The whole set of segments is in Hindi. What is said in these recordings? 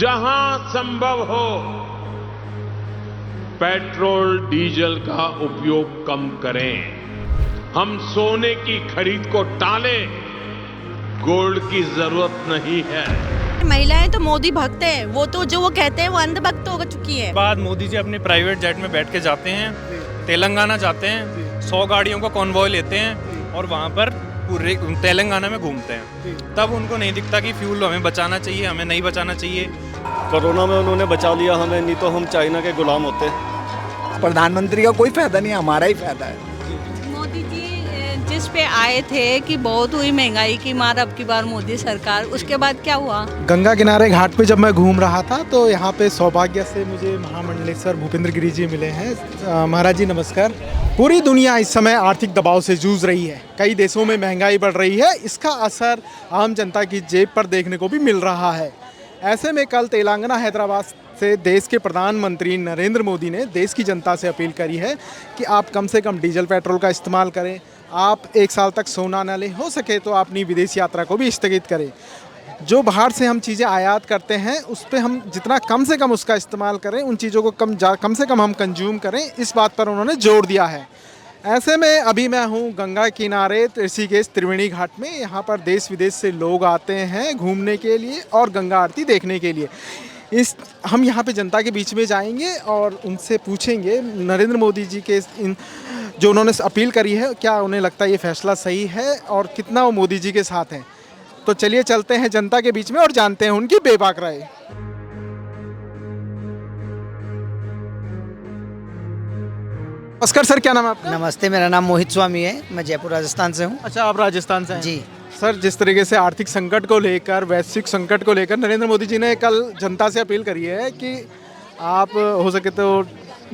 जहां संभव हो पेट्रोल डीजल का उपयोग कम करें। हम सोने की खरीद को टालें, गोल्ड की जरूरत नहीं है। महिलाएं तो मोदी भक्त है, वो तो जो वो कहते हैं वो अंधभक्त हो चुकी है। बाद मोदी जी अपने प्राइवेट जेट में बैठ के जाते हैं, तेलंगाना जाते हैं, 100 गाड़ियों का कॉन्वॉय लेते हैं और वहाँ पर पूरे तेलंगाना में घूमते हैं। तब उनको नहीं दिखता कि फ्यूल हमें बचाना चाहिए, हमें नहीं बचाना चाहिए। कोरोना में उन्होंने बचा लिया हमें, नहीं तो हम चाइना के गुलाम होते। प्रधानमंत्री का कोई फायदा नहीं, हमारा ही फायदा है। मोदी जी जिस पे आए थे कि बहुत हुई महंगाई की मार, अब की बार मोदी सरकार, उसके बाद क्या हुआ? गंगा किनारे घाट पे जब मैं घूम रहा था तो यहाँ पे सौभाग्य से मुझे महामंडलेश्वर भूपेंद्र गिरी जी मिले हैं। महाराज जी नमस्कार। पूरी दुनिया इस समय आर्थिक दबाव से जूझ रही है, कई देशों में महंगाई बढ़ रही है, इसका असर आम जनता की जेब पर देखने को भी मिल रहा है। ऐसे में कल तेलंगाना हैदराबाद से देश के प्रधानमंत्री नरेंद्र मोदी ने देश की जनता से अपील करी है कि आप कम से कम डीजल पेट्रोल का इस्तेमाल करें, आप 1 साल तक सोना न लें, हो सके तो अपनी विदेश यात्रा को भी स्थगित करें। जो बाहर से हम चीज़ें आयात करते हैं उस पर हम जितना कम से कम उसका इस्तेमाल करें, उन चीज़ों को कम से कम हम कंज्यूम करें, इस बात पर उन्होंने जोर दिया है। ऐसे में अभी मैं हूँ गंगा किनारे ऋषिकेश त्रिवेणी घाट में। यहाँ पर देश विदेश से लोग आते हैं घूमने के लिए और गंगा आरती देखने के लिए। हम यहाँ पे जनता के बीच में जाएंगे और उनसे पूछेंगे नरेंद्र मोदी जी के जो उन्होंने अपील करी है, क्या उन्हें लगता है ये फैसला सही है और कितना वो मोदी जी के साथ हैं। तो चलिए चलते हैं जनता के बीच में और जानते हैं उनकी बेबाक राय। नमस्कार सर, क्या नाम है आपका? नमस्ते, मेरा नाम मोहित स्वामी है, मैं जयपुर राजस्थान से हूँ। अच्छा, आप राजस्थान से हैं? जी सर, जिस तरीके से आर्थिक संकट को लेकर, वैश्विक संकट को लेकर नरेंद्र मोदी जी ने कल जनता से अपील करी है कि आप हो सके तो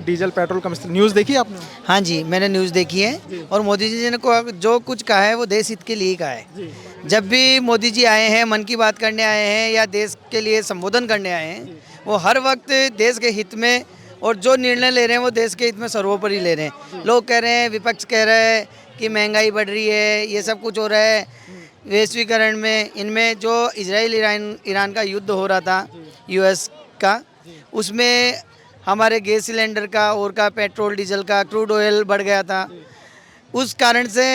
डीजल पेट्रोल कम इस्तेमाल। न्यूज़ देखी आपने? हाँ जी, मैंने न्यूज़ देखी है और मोदी जी ने जो कुछ कहा है वो देश हित के लिए कहा है। जब भी मोदी जी आए हैं, मन की बात करने आए हैं या देश के लिए संबोधन करने आए हैं, वो हर वक्त देश के हित में और जो निर्णय ले रहे हैं वो देश के हित में सर्वोपरि ले रहे हैं। लोग कह रहे हैं, विपक्ष कह रहा है कि महंगाई बढ़ रही है, ये सब कुछ हो रहा है वैश्वीकरण में। इनमें जो इजराइल ईरान का युद्ध हो रहा था यूएस का, उसमें हमारे गैस सिलेंडर का और का पेट्रोल डीजल का क्रूड ऑयल बढ़ गया था। उस कारण से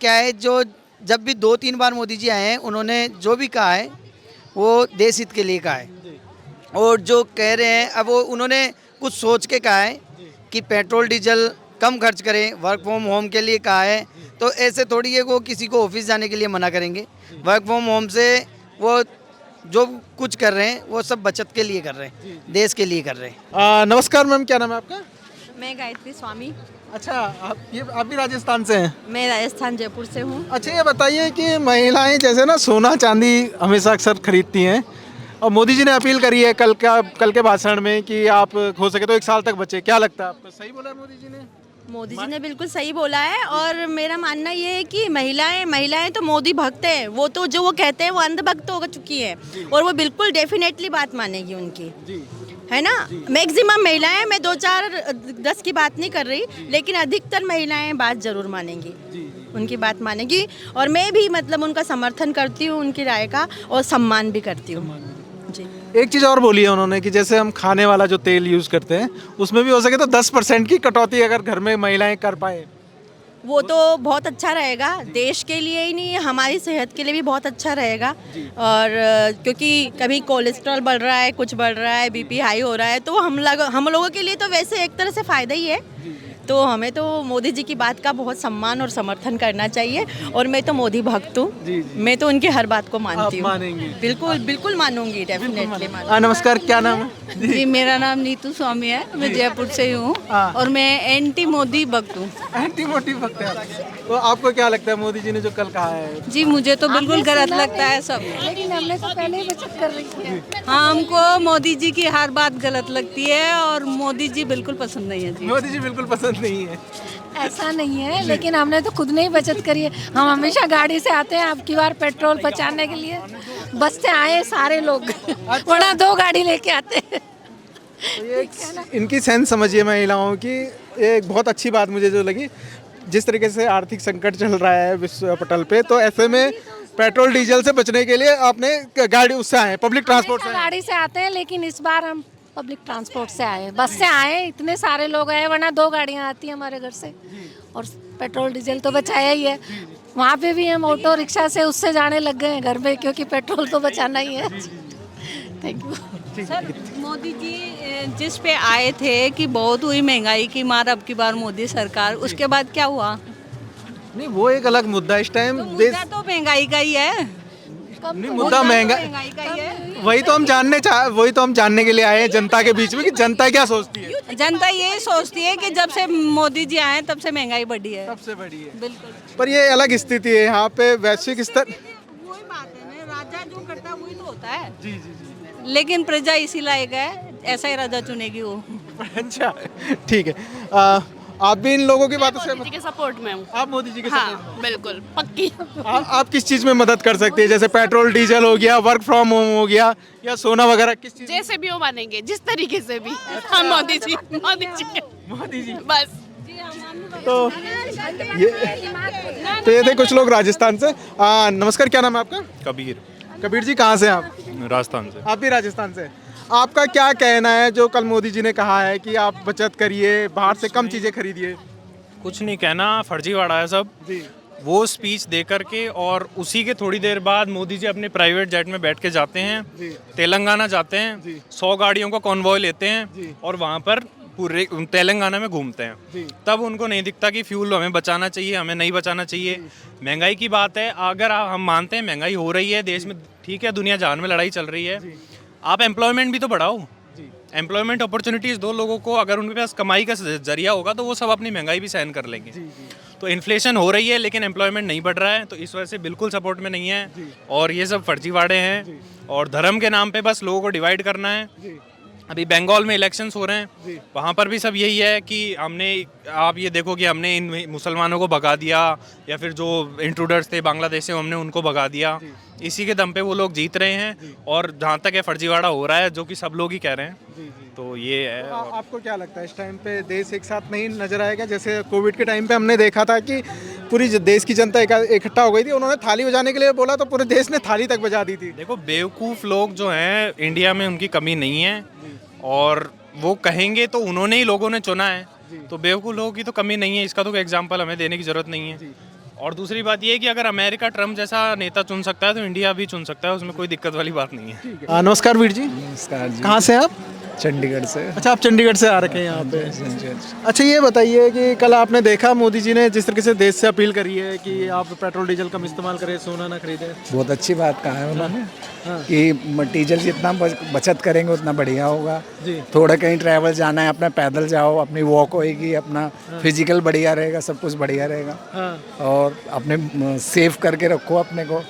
क्या है, जो जब भी 2-3 बार मोदी जी आए हैं, उन्होंने जो भी कहा है वो देश हित के लिए कहा है। और जो कह रहे हैं, अब वो उन्होंने कुछ सोच के कहा है कि पेट्रोल डीजल कम खर्च करें, वर्क फ्रॉम होम के लिए कहा है। तो ऐसे थोड़ी है वो किसी को ऑफिस जाने के लिए मना करेंगे। वर्क फ्रॉम होम से वो जो कुछ कर रहे हैं वो सब बचत के लिए कर रहे हैं, देश के लिए कर रहे हैं। नमस्कार मैम, क्या नाम है आपका? मैं गायत्री स्वामी। अच्छा, आप भी राजस्थान से हैं? मैं राजस्थान जयपुर से हूँ। अच्छा, ये बताइए कि महिलाएं जैसे ना सोना चांदी हमेशा अक्सर खरीदती हैं और मोदी जी ने अपील करी है कल के भाषण में कि आप हो सके तो 1 साल तक बचे, क्या लगता है आपको? सही बोला है मोदी जी ने? मोदी जी ने बिल्कुल सही बोला है और मेरा मानना ये है कि महिलाएं तो मोदी भक्त है, वो तो जो वो कहते हैं वो अंधभक्त हो चुकी है और वो बिल्कुल डेफिनेटली बात मानेगी उनकी, है ना। मैक्सिमम महिलाएं, मैं 2-4-10 की बात नहीं कर रही, लेकिन अधिकतर महिलाएं बात जरूर मानेंगी, उनकी बात मानेगी। और मैं भी मतलब उनका समर्थन करती हूँ, उनकी राय का, और सम्मान भी करती हूँ जी। एक चीज़ और बोली है उन्होंने कि जैसे हम खाने वाला जो तेल यूज़ करते हैं उसमें भी हो सके तो 10% की कटौती अगर घर में महिलाएं कर पाए, वो तो बहुत अच्छा रहेगा, देश के लिए ही नहीं, हमारी सेहत के लिए भी बहुत अच्छा रहेगा। और क्योंकि कभी कोलेस्ट्रॉल बढ़ रहा है, कुछ बढ़ रहा है, बीपी हाई हो रहा है, तो हम लोगों के लिए तो वैसे एक तरह से फ़ायदा ही है। तो हमें तो मोदी जी की बात का बहुत सम्मान और समर्थन करना चाहिए और मैं तो मोदी भक्त हूँ, मैं तो उनकी हर बात को मानती हूँ। बिल्कुल बिल्कुल मानूंगी, डेफिनेटली मानूंगी। नमस्कार, क्या नाम है? जी, मेरा नाम नीतू स्वामी है, मैं जयपुर से ही हूँ और मैं एंटी मोदी भक्त हूँ। एंटी मोदी भक्त है। तो आपको क्या लगता है मोदी जी ने जो कल कहा है? जी, मुझे तो बिल्कुल गलत लगता है सब, लेकिन हमने तो पहले ही बचत कर रही है। हाँ, हमको मोदी जी की हर बात गलत लगती है और मोदी जी बिल्कुल पसंद नहीं है जी। मोदी जी बिल्कुल पसंद नहीं है। ऐसा नहीं है, लेकिन हमने तो खुद ने ही बचत करी है। हम हमेशा गाड़ी से आते हैं, अब की बार पेट्रोल बचाने के लिए बस से आए सारे लोग, वरना 2 गाड़ी लेके आते हैं। तो ये इनकी सेंस समझिए महिलाओं की। एक बहुत अच्छी बात मुझे जो लगी, जिस तरीके से आर्थिक संकट चल रहा है विश्व पटल पे, तो ऐसे में पेट्रोल डीजल से बचने के लिए आपने गाड़ी उससे आए, पब्लिक ट्रांसपोर्ट से आए। गाड़ी से आते हैं, लेकिन इस बार हम पब्लिक ट्रांसपोर्ट से आए, बस से आए। इतने सारे लोग आए, वरना 2 गाड़ियां आती हैं हमारे घर से, और पेट्रोल डीजल तो बचाया ही है। वहाँ पे भी हम ऑटो रिक्शा से उससे जाने लग गए हैं घर में, क्योंकि पेट्रोल तो बचाना ही है। Thank you. Sir, Modi ji जिस पे आए थे कि बहुत हुई महंगाई की मार अब की बार मोदी सरकार, उसके बाद क्या हुआ? नहीं, वो एक अलग मुद्दा इस टाइम तो देश, मुद्दा तो महंगाई का ही है। नहीं मुद्दा महंगा, महंगाई का ही है। वही तो हम जानने के लिए आए हैं जनता के बीच में कि जनता क्या सोचती है। जनता यही सोचती है कि जब से मोदी जी आए तब से महंगाई बढ़ी है। सबसे बड़ी है, बिल्कुल पर ये अलग स्थिति है यहाँ पे वैश्विक स्तर। वही बात है ना, राजा जो करता है वही तो होता है। जी जी जी। लेकिन प्रजा इसी लायक है, ऐसा ही राजा चुनेगी वो। अच्छा, ठीक है। आप भी इन लोगों की बातों से मोदी जी के सपोर्ट में हूँ। आप मोदी जी के हाँ साथ बिल्कुल पक्की। आप किस चीज में मदद कर सकती है? जैसे पेट्रोल डीजल हो गया, वर्क फ्रॉम होम हो गया, या सोना वगैरह, किस चीज? जैसे भी वो मानेंगे, जिस तरीके से भी। हम मोदी जी मोदी जी बस। तो ये थे कुछ लोग राजस्थान से। नमस्कार, क्या नाम है आपका? कबीर, कबीर जी, कहाँ से हैं आप? राजस्थान से। आप भी राजस्थान से। आपका क्या कहना है जो कल मोदी जी ने कहा है कि आप बचत करिए, बाहर से कम चीजें खरीदिए? कुछ नहीं कहना, फर्जीवाड़ा है सब। जी। वो स्पीच दे करके और उसी के थोड़ी देर बाद मोदी जी अपने प्राइवेट जेट में बैठ के जाते हैं, तेलंगाना जाते हैं, 100 गाड़ियों का कॉन्वॉय लेते हैं और वहाँ पर पूरे तेलंगाना में घूमते हैं। तब उनको नहीं दिखता कि फ्यूल हमें बचाना चाहिए, हमें नहीं बचाना चाहिए। महंगाई की बात है, अगर हम मानते हैं महंगाई हो रही है देश में, ठीक है, दुनिया जहान में लड़ाई चल रही है, आप एम्प्लॉयमेंट भी तो बढ़ाओ। एम्प्लॉयमेंट अपॉर्चुनिटीज़ दो लोगों को, अगर उनके पास कमाई का जरिया होगा तो वो सब अपनी महंगाई भी सहन कर लेंगे। तो इन्फ्लेशन हो रही है लेकिन एम्प्लॉयमेंट नहीं बढ़ रहा है, तो इस वजह से बिल्कुल सपोर्ट में नहीं है। और ये सब फर्जीवाड़े हैं और धर्म के नाम पे बस लोगों को डिवाइड करना है। अभी बंगाल में इलेक्शंस हो रहे हैं, वहाँ पर भी सब यही है कि आप ये देखो कि हमने इन मुसलमानों को भगा दिया, या फिर जो इंट्रूडर्स थे बांग्लादेश से हमने उनको भगा दिया। इसी के दम पे वो लोग जीत रहे हैं और जहाँ तक है फर्जीवाड़ा हो रहा है, जो कि सब लोग ही कह रहे हैं। तो ये है। आपको क्या लगता है इस टाइम पे देश एक साथ नहीं नजर आएगा? जैसे कोविड के टाइम पे हमने देखा था कि पूरी देश की जनता इकट्ठा हो गई थी, उन्होंने थाली बजाने के लिए बोला तो पूरे देश ने थाली तक बजा दी थी। देखो, बेवकूफ़ लोग जो हैं इंडिया में उनकी कमी नहीं है, और वो कहेंगे तो उन्होंने ही लोगों ने चुना है, तो बेवकूफ़ लोगों की तो कमी नहीं है। इसका तो कोई एग्जाम्पल हमें देने की ज़रूरत नहीं है। और दूसरी बात ये है कि अगर अमेरिका ट्रम्प जैसा नेता चुन सकता है तो इंडिया भी चुन सकता है, उसमें कोई दिक्कत वाली बात नहीं है। नमस्कार वीर जी। नमस्कार जी। कहाँ से हैं आप? चंडीगढ़ से। अच्छा, आप चंडीगढ़ से आ रखे हैं यहाँ पे। अच्छा, ये बताइए कि कल आपने देखा मोदी जी ने जिस तरीके से देश से अपील करी है कि आप पेट्रोल डीजल कम इस्तेमाल करें, सोना ना खरीदें। बहुत अच्छी बात कहा है उन्होंने कि डीजल जितना बचत करेंगे उतना बढ़िया होगा। थोड़ा कहीं ट्रैवल जाना है, अपना पैदल जाओ, अपनी वॉक होएगी, अपना फिजिकल बढ़िया रहेगा, सब कुछ बढ़िया रहेगा। और अपने सेव करके रखो अपने को।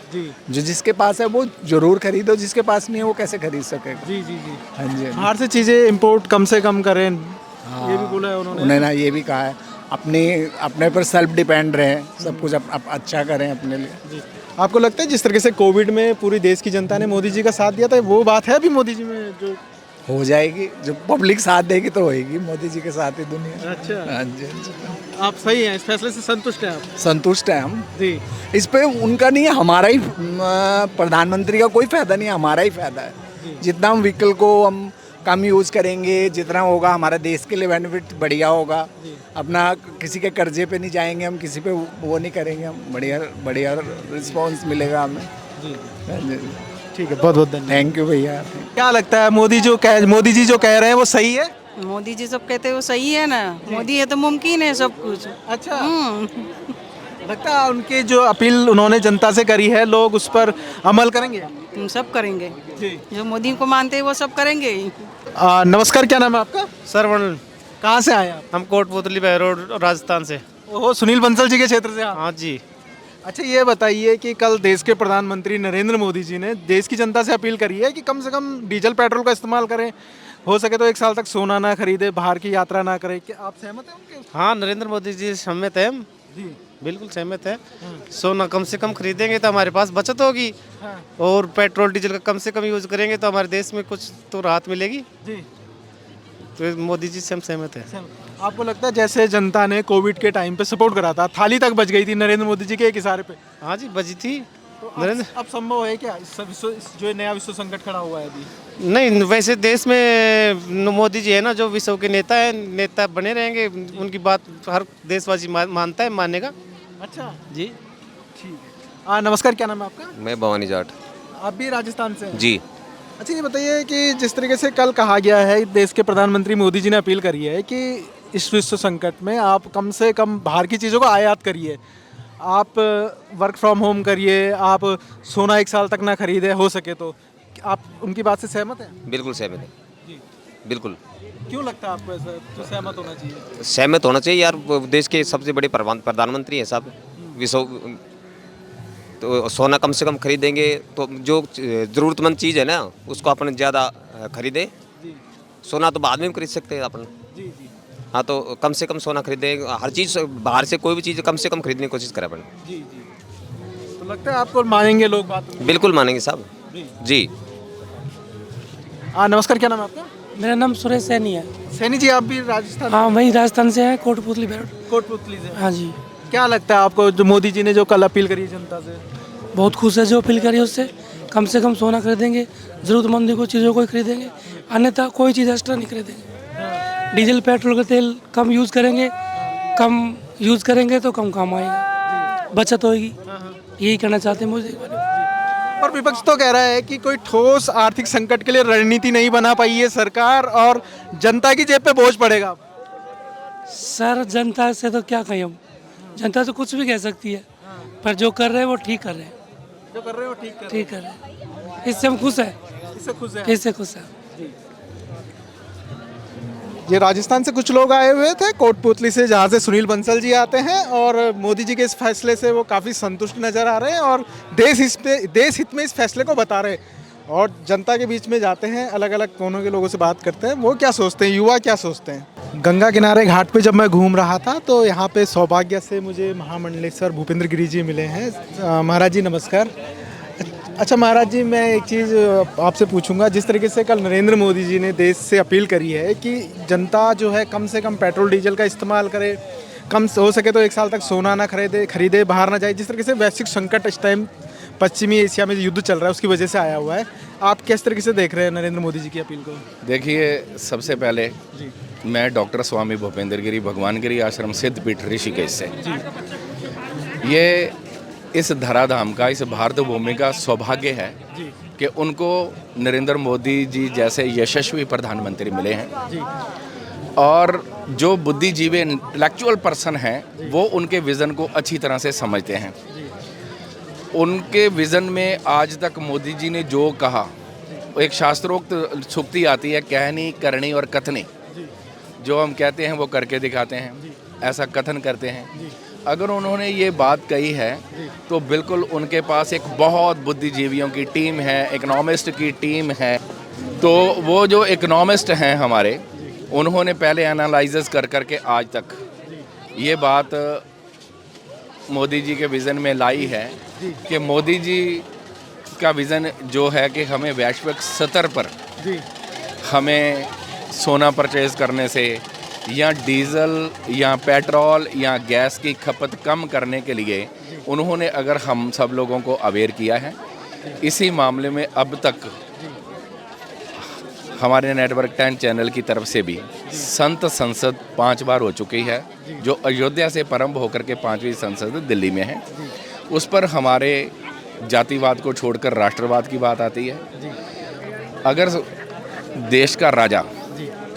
जो जिसके पास है वो जरूर खरीदो, जिसके पास नहीं है वो कैसे खरीद सकेगा। जी जी जी। हाँ जी। बाहर से चीज़ें इंपोर्ट कम से कम करें, ये भी बोला है उन्होंने ना, ये भी कहा है अपने पर सेल्फ डिपेंड रहें, सब कुछ अच्छा करें अपने लिए। आपको लगता है जिस तरीके से कोविड में पूरी देश की जनता ने मोदी जी का साथ दिया था, वो बात है अभी मोदी जी में जो हो जाएगी? जो पब्लिक साथ देगी तो होएगी, मोदी जी के साथ ही दुनिया। अच्छा। हाँ जी, हाँ जी। आप सही हैं, इस फैसले से संतुष्ट हैं आप? संतुष्ट हैं हम जी। इस पे उनका नहीं है, हमारा ही प्रधानमंत्री का कोई फायदा नहीं है, हमारा ही फायदा है। जितना हम व्हीकल को हम कम यूज़ करेंगे, जितना होगा हमारा देश के लिए बेनिफिट बढ़िया होगा। अपना किसी के कर्जे पे नहीं जाएंगे हम, किसी पे वो नहीं करेंगे हम, बढ़िया रिस्पॉन्स मिलेगा हमें। जी। ठीक है, बहुत बहुत धन्यवाद। थैंक यू भैया। क्या लगता है मोदी जी जो कह रहे हैं वो सही है? मोदी जी सब कहते हैं वो सही है ना, मोदी है तो मुमकिन है सब कुछ। अच्छा। लगता है उनके जो अपील उन्होंने जनता से करी है, लोग उस पर अमल करेंगे? सब करेंगे जो मोदी को मानते हैं वो सब करेंगे ही। नमस्कार, क्या नाम है आपका? सरवण। कहाँ से आए आप? हम कोटपुतली रोड राजस्थान से। ओहो, सुनील बंसल जी के क्षेत्र से आप? हाँ जी। अच्छा, ये बताइए कि कल देश के प्रधानमंत्री नरेंद्र मोदी जी ने देश की जनता से अपील करी है कि कम से कम डीजल पेट्रोल का इस्तेमाल करें, हो सके तो 1 साल तक सोना ना खरीदे, बाहर की यात्रा ना करें। क्या आप सहमत हैं उनके? हाँ, नरेंद्र मोदी जी सहमत है जी, बिल्कुल सहमत है। सोना कम से कम खरीदेंगे तो हमारे पास बचत होगी। और पेट्रोल डीजल का कम से कम यूज करेंगे तो हमारे देश में कुछ तो राहत मिलेगी जी। तो मोदी जी से हम सहमत हैं। आपको लगता है जैसे जनता ने कोविड के टाइम पे सपोर्ट करा था, थाली तक बच गई थी नरेंद्र मोदी जी के एक इशारे पे? हाँ जी, बची थी। नरेंद्र अब संभव है क्या इस जो नया विश्व संकट खड़ा हुआ है अभी? नहीं, वैसे देश में मोदी जी है ना, जो विश्व के नेता है, नेता बने रहेंगे, उनकी बात हर देशवासी मानता है, मानेगा। अच्छा जी ठीक है। नमस्कार, क्या नाम है आपका? मैं भवानी जाट। आप भी राजस्थान से हैं? जी। अच्छा, ये बताइए कि जिस तरीके से कल कहा गया है, देश के प्रधानमंत्री मोदी जी ने अपील करी है कि इस विश्व संकट में आप कम से कम बाहर की चीज़ों को आयात करिए, आप वर्क फ्रॉम होम करिए, आप सोना 1 साल तक ना खरीदे हो सके तो। आप उनकी बात से सहमत हैं? बिल्कुल सहमत है जी। बिल्कुल क्यों लगता है आपको ऐसा जो सहमत होना चाहिए? सहमत होना चाहिए यार, वो देश के सबसे बड़े प्रधानमंत्री हैं साहब। विश्व तो सोना कम से कम खरीदेंगे तो जो ज़रूरतमंद चीज़ है ना उसको अपन ज़्यादा खरीदें। सोना तो बाद में भी खरीद सकते हैं अपन। जी जी। हाँ, तो कम से कम सोना खरीदें, हर चीज़ बाहर से कोई भी चीज़ कम से कम खरीदने की कोशिश करें अपन। जी जी। तो लगता है आपको मानेंगे लोग बात? बिल्कुल मानेंगे साहब जी। नमस्कार, क्या नाम है आपका? मेरा नाम सुरेश सैनी है। सैनी जी, आप भी राजस्थान? हाँ, वही राजस्थान से है, कोटपुतली बैठ। कोटपुतली से? हाँ जी। क्या लगता है आपको जो मोदी जी ने जो कल अपील करी है जनता से? बहुत खुश है जो अपील करी है उससे। कम से कम सोना खरीदेंगे, ज़रूरतमंद को चीज़ों को ही खरीदेंगे, अन्यथा कोई चीज़ एक्स्ट्रा नहीं खरीदेंगे। डीजल पेट्रोल का तेल कम यूज़ करेंगे, कम यूज़ करेंगे तो कम काम आएगा, बचत होगी। यही कहना चाहते हैं मुझे। और विपक्ष तो कह रहा है कि कोई ठोस आर्थिक संकट के लिए रणनीति नहीं बना पाई है सरकार और जनता की जेब पे बोझ पड़ेगा। सर, जनता से तो क्या कहें हम, जनता तो कुछ भी कह सकती है, पर जो कर रहे हैं वो ठीक कर रहे हैं। जो कर रहे हो ठीक कर रहे हैं, इससे हम खुश हैं। इससे खुश है? इससे खुश है। ये राजस्थान से कुछ लोग आए हुए थे कोटपुतली से, जहाँ से सुनील बंसल जी आते हैं और मोदी जी के इस फैसले से वो काफ़ी संतुष्ट नज़र आ रहे हैं और देश हित में इस फैसले को बता रहे हैं। और जनता के बीच में जाते हैं, अलग अलग कोनों के लोगों से बात करते हैं, वो क्या सोचते हैं, युवा क्या सोचते हैं। गंगा किनारे घाट पे जब मैं घूम रहा था तो यहाँ पे सौभाग्य से मुझे महामंडलेश्वर भूपेंद्र गिरी जी मिले हैं। महाराज जी नमस्कार। अच्छा महाराज जी, मैं एक चीज़ आपसे पूछूंगा, जिस तरीके से कल नरेंद्र मोदी जी ने देश से अपील करी है कि जनता जो है कम से कम पेट्रोल डीजल का इस्तेमाल करे, कम हो सके तो 1 साल तक सोना ना खरीदे, बाहर ना जाए, जिस तरीके से वैश्विक संकट इस टाइम पश्चिमी एशिया में युद्ध चल रहा है उसकी वजह से आया हुआ है, आप किस तरीके से देख रहे हैं नरेंद्र मोदी जी की अपील को? देखिए, सबसे पहले मैं डॉक्टर स्वामी भूपेंद्र गिरी भगवान गिरी आश्रम सिद्धपीठ ऋषिकेश से, ये इस धराधाम का, इस भारत भूमि का सौभाग्य है कि उनको नरेंद्र मोदी जी जैसे यशस्वी प्रधानमंत्री मिले हैं और जो बुद्धिजीवी इंटेलेक्चुअल पर्सन हैं वो उनके विज़न को अच्छी तरह से समझते हैं। उनके विज़न में आज तक मोदी जी ने जो कहा, एक शास्त्रोक्त सूक्ति आती है, कहनी करनी और कथनी। जो हम कहते हैं वो करके दिखाते हैं, ऐसा कथन करते हैं। अगर उन्होंने ये बात कही है तो बिल्कुल उनके पास एक बहुत बुद्धिजीवियों की टीम है, इकोनॉमिस्ट की टीम है। तो वो जो इकोनॉमिस्ट हैं हमारे, उन्होंने पहले एनालाइज़ कर करके आज तक ये बात मोदी जी के विज़न में लाई है कि मोदी जी का विज़न जो है कि हमें वैश्विक स्तर पर हमें सोना परचेज़ करने से या डीज़ल या पेट्रोल या गैस की खपत कम करने के लिए उन्होंने अगर हम सब लोगों को अवेयर किया है। इसी मामले में अब तक हमारे नेटवर्क 10 चैनल की तरफ से भी संत संसद 5 बार हो चुकी है, जो अयोध्या से प्रारंभ होकर के 5वीं संसद दिल्ली में है। उस पर हमारे जातिवाद को छोड़कर राष्ट्रवाद की बात आती है। अगर देश का राजा,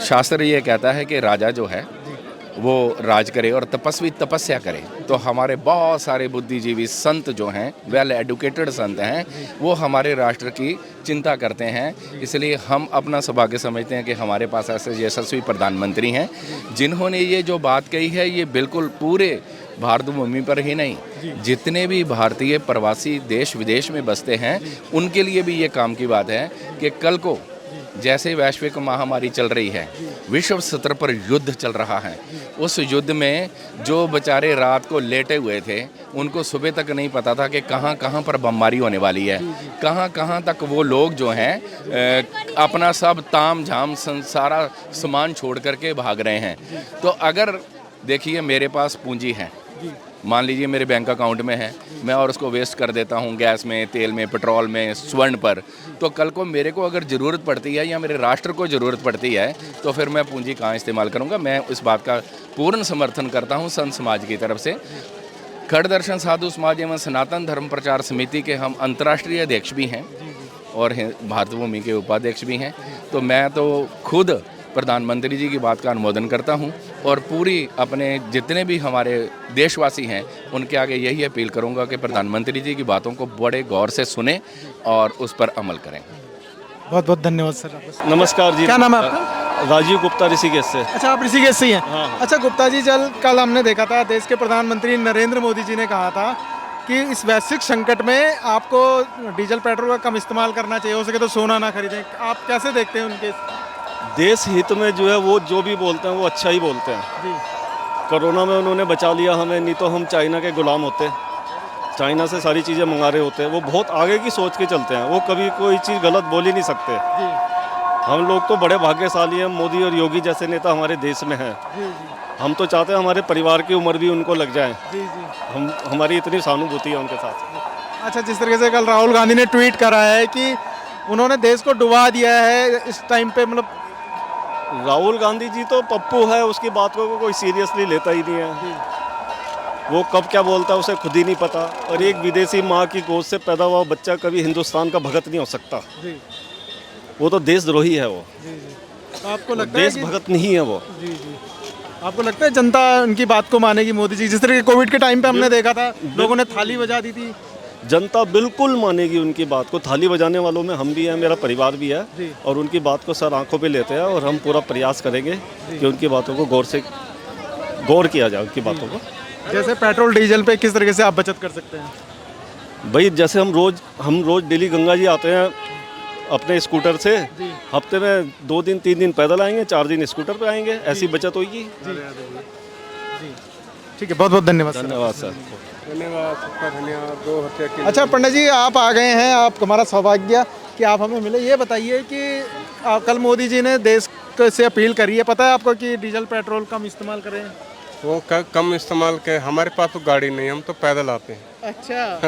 शास्त्र ये कहता है कि राजा जो है वो राज करे और तपस्वी तपस्या करे, तो हमारे बहुत सारे बुद्धिजीवी संत जो हैं, वेल एडुकेटेड संत हैं, वो हमारे राष्ट्र की चिंता करते हैं। इसलिए हम अपना सौभाग्य समझते हैं कि हमारे पास ऐसे यशस्वी प्रधानमंत्री हैं जिन्होंने ये जो बात कही है, ये बिल्कुल पूरे भारत भूमि पर ही नहीं, जितने भी भारतीय प्रवासी देश विदेश में बसते हैं उनके लिए भी ये काम की बात है कि कल को जैसे वैश्विक महामारी चल रही है, विश्व स्तर पर युद्ध चल रहा है, उस युद्ध में जो बेचारे रात को लेटे हुए थे उनको सुबह तक नहीं पता था कि कहाँ कहाँ पर बमबारी होने वाली है, कहाँ कहाँ तक वो लोग जो हैं अपना सब ताम झाम सारा सामान छोड़ करके भाग रहे हैं। तो अगर देखिए, मेरे पास पूंजी है, मान लीजिए मेरे बैंक अकाउंट में है, मैं और उसको वेस्ट कर देता हूँ गैस में, तेल में, पेट्रोल में, स्वर्ण पर, तो कल को मेरे को अगर ज़रूरत पड़ती है या मेरे राष्ट्र को ज़रूरत पड़ती है तो फिर मैं पूंजी कहाँ इस्तेमाल करूँगा। मैं इस बात का पूर्ण समर्थन करता हूँ संत समाज की तरफ से। खड़ दर्शन साधु समाज एवं सनातन धर्म प्रचार समिति के हम अंतर्राष्ट्रीय अध्यक्ष भी हैं और भारत भूमि के उपाध्यक्ष भी हैं। तो मैं तो खुद प्रधानमंत्री जी की बात का अनुमोदन करता हूं और पूरी अपने जितने भी हमारे देशवासी हैं उनके आगे यही अपील करूंगा कि प्रधानमंत्री जी की बातों को बड़े गौर से सुने और उस पर अमल करें। बहुत बहुत धन्यवाद सर। नमस्कार जी। क्या नाम है आपका? राजीव गुप्ता, ऋषिकेश से। अच्छा, आप ऋषिकेश से ही हैं? हाँ। अच्छा गुप्ता जी, कल हमने देखा था देश के प्रधानमंत्री नरेंद्र मोदी जी ने कहा था कि इस वैश्विक संकट में आपको डीजल पेट्रोल का कम इस्तेमाल करना चाहिए, हो सके तो सोना ना खरीदें। आप कैसे देखते हैं उनके? देश हित में जो है वो जो भी बोलते हैं वो अच्छा ही बोलते हैं जी। कोरोना में उन्होंने बचा लिया हमें, नहीं तो हम चाइना के गुलाम होते। चाइना से सारी चीज़ें मंगा रहे होते हैं। वो बहुत आगे की सोच के चलते हैं, वो कभी कोई चीज़ गलत बोल ही नहीं सकते जी। हम लोग तो बड़े भाग्यशाली हैं, मोदी और योगी जैसे नेता हमारे देश में हैं। हम तो चाहते हैं हमारे परिवार की उम्र भी उनको लग जाए जी। हमारी इतनी सहानुभूति है उनके साथ। अच्छा, जिस तरीके से कल राहुल गांधी ने ट्वीट करा है कि उन्होंने देश को डुबा दिया है इस टाइम पे, मतलब राहुल गांधी जी तो पप्पू है, उसकी बात को कोई सीरियसली लेता ही नहीं है। वो कब क्या बोलता है उसे खुद ही नहीं पता। और एक विदेशी माँ की गोद से पैदा हुआ बच्चा कभी हिंदुस्तान का भगत नहीं हो सकता। वो तो देशद्रोही है। वो तो आपको लगता है देशभगत नहीं है वो? आपको लगता है जनता उनकी बात को मानेगी? मोदी जी जिस तरह के कोविड के टाइम पे हमने देखा था, लोगों ने थाली बजा दी थी। जनता बिल्कुल मानेगी उनकी बात को। थाली बजाने वालों में हम भी हैं, मेरा परिवार भी है, और उनकी बात को सर आंखों पे लेते हैं और हम पूरा प्रयास करेंगे कि उनकी बातों को गौर किया जाए उनकी बातों को। जैसे पेट्रोल डीजल पे किस तरीके से आप बचत कर सकते हैं? भाई जैसे हम रोज डेली गंगा जी आते हैं अपने स्कूटर से, हफ्ते में 2 दिन 3 दिन पैदल आएंगे, 4 दिन स्कूटर पे आएंगे, ऐसी बचत होगी। ठीक है, बहुत बहुत धन्यवाद। धन्यवाद सर। धन्यवाद, सबका धन्यवाद। अच्छा पंडित जी, आप आ गए हैं, आप हमारा सौभाग्य कि आप हमें मिले। ये बताइए कि कल मोदी जी ने देश से अपील करी है, पता है आपको कि डीजल पेट्रोल कम इस्तेमाल करें? वो कम इस्तेमाल के, हमारे पास तो गाड़ी नहीं, हम तो पैदल आते हैं। अच्छा।